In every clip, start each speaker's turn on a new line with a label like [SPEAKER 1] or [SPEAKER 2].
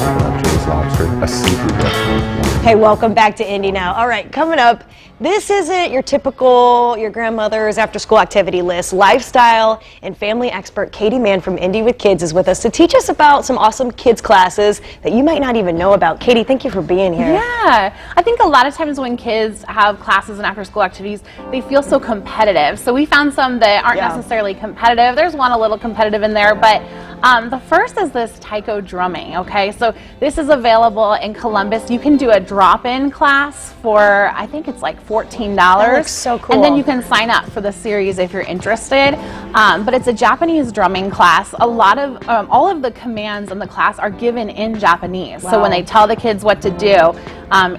[SPEAKER 1] James lobster, a seafood restaurant.
[SPEAKER 2] Hey, welcome back to Indy Now. All right, coming up, this isn't your typical, your grandmother's after-school activity list. Lifestyle and family expert Katy Mann from Indy with Kids is with us to teach us about some awesome kids classes that you might not even know about. Katy, thank you for being here.
[SPEAKER 3] Yeah, I think a lot of times when kids have classes and after-school activities, they feel so competitive. So we found some that aren't necessarily competitive. There's one a little competitive in there, but the first is this Taiko drumming, okay? So this is available in Columbus. You can do a drop-in class for, I think it's like $14.
[SPEAKER 2] That looks so cool.
[SPEAKER 3] And then you can sign up for the series if you're interested. But it's a Japanese drumming class. A lot of, all of the commands in the class are given in Japanese.
[SPEAKER 2] Wow.
[SPEAKER 3] So when they tell the kids what to do,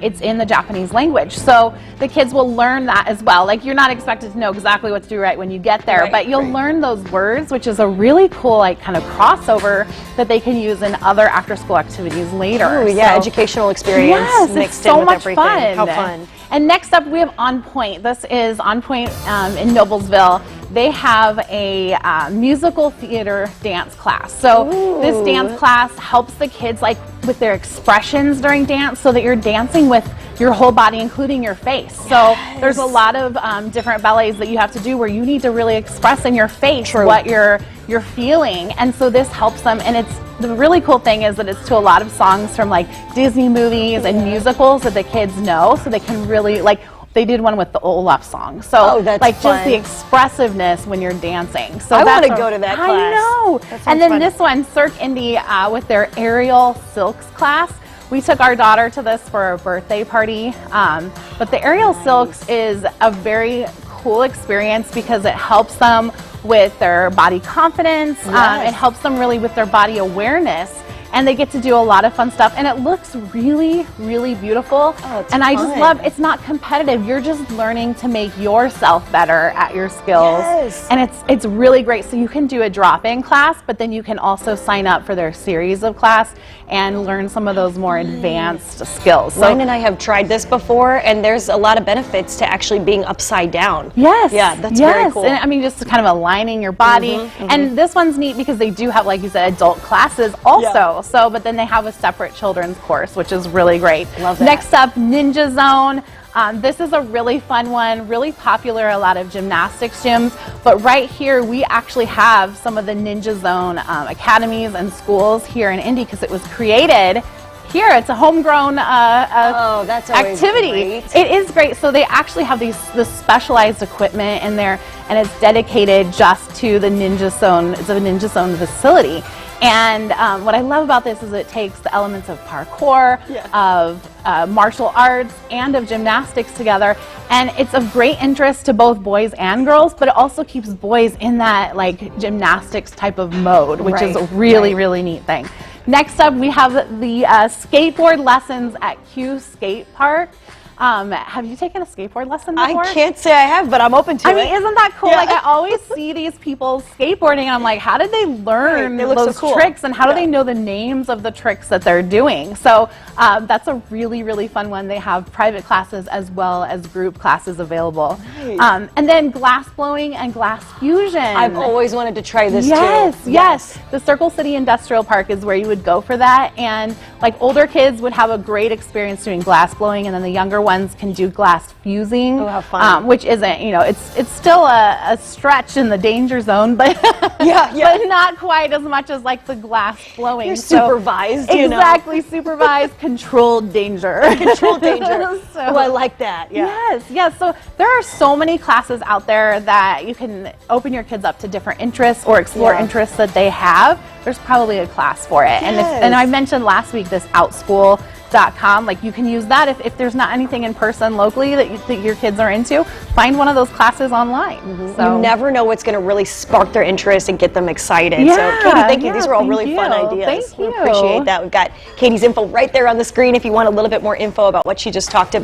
[SPEAKER 3] it's in the Japanese language. So the kids will learn that as well. Like, you're not expected to know exactly what to do right when you get there, but you'll learn those words, which is a really cool, like, kind of crossover that they can use in other after-school activities later.
[SPEAKER 2] Oh, yeah, educational experience mixed in with everything.
[SPEAKER 3] Fun.
[SPEAKER 2] How fun.
[SPEAKER 3] And next up, we have Onpoint. This is Onpoint in Noblesville. They have a musical theater dance class. So this dance class helps the kids, like, with their expressions during dance, so that you're dancing with your whole body, including your face. So there's a lot of different ballets that you have to do where you need to really express in your face what you're feeling. And so this helps them. And it's the really cool thing is that it's to a lot of songs from, like, Disney movies and musicals that the kids know, so they can really, like, they did one with the Olaf song. So like just the expressiveness when you're dancing. So
[SPEAKER 2] I want to go to that class.
[SPEAKER 3] I know. And then this one, Cirque Indy with their Aerial Silks class. We took our daughter to this for a birthday party. But the Aerial Silks is a very cool experience because it helps them with their body confidence. It helps them really with their body awareness. And they get to do a lot of fun stuff, and it looks really, really beautiful. And I just love, it's not competitive. You're just learning to make yourself better at your skills. And it's really great. So you can do a drop-in class, but then you can also sign up for their series of class and learn some of those more advanced skills. So,
[SPEAKER 2] Ryan and I have tried this before, and there's a lot of benefits to actually being upside down. Yeah, that's very cool.
[SPEAKER 3] And I mean, just kind of aligning your body. And this one's neat because they do have, like you said, adult classes also. So, but then they have a separate children's course, which is really great.
[SPEAKER 2] Love that.
[SPEAKER 3] Next up, NinjaZone. This is a really fun one, really popular at a lot of gymnastics gyms. But right here, we actually have some of the NinjaZone academies and schools here in Indy because it was created here. It's a homegrown
[SPEAKER 2] that's
[SPEAKER 3] activity.
[SPEAKER 2] Great.
[SPEAKER 3] It is great. So they actually have this specialized equipment in there, and it's dedicated just to the NinjaZone. It's a NinjaZone facility. And what I love about this is it takes the elements of parkour, of martial arts, and of gymnastics together. And it's of great interest to both boys and girls, but it also keeps boys in that, like, gymnastics type of mode, which is a really, really neat thing. Next up, we have the skateboard lessons at Q Skate Park. Have you taken a skateboard lesson before?
[SPEAKER 2] I can't say I have, but I'm open to it.
[SPEAKER 3] I mean, isn't that cool? Like, I always see these people skateboarding, and I'm like, how did they learn those tricks, and how do they know the names of the tricks that they're doing? So that's a really, really fun one. They have private classes as well as group classes available. And then glass blowing and glass fusion.
[SPEAKER 2] I've always wanted to try this too.
[SPEAKER 3] Yes. The Circle City Industrial Park is where you would go for that, and, like, older kids would have a great experience doing glass blowing, and then the younger ones can do glass fusing, which isn't, you know, it's still a stretch in the danger zone, but but not quite as much as, like, the glass blowing.
[SPEAKER 2] You're supervised, you know.
[SPEAKER 3] Exactly, supervised, controlled danger.
[SPEAKER 2] Controlled danger. Oh, I like that.
[SPEAKER 3] Yes. So there are so many classes out there that you can open your kids up to different interests or explore interests that they have. There's probably a class for it. And I mentioned last week this outschool.com, like, you can use that if there's not anything in person locally that your kids are into. Find one of those classes online. So
[SPEAKER 2] you never know what's going to really spark their interest and get them excited. So Katy, thank you. These were all really fun ideas.
[SPEAKER 3] Thank you.
[SPEAKER 2] We appreciate that. We've got Katy's info right there on the screen if you want a little bit more info about what she just talked about.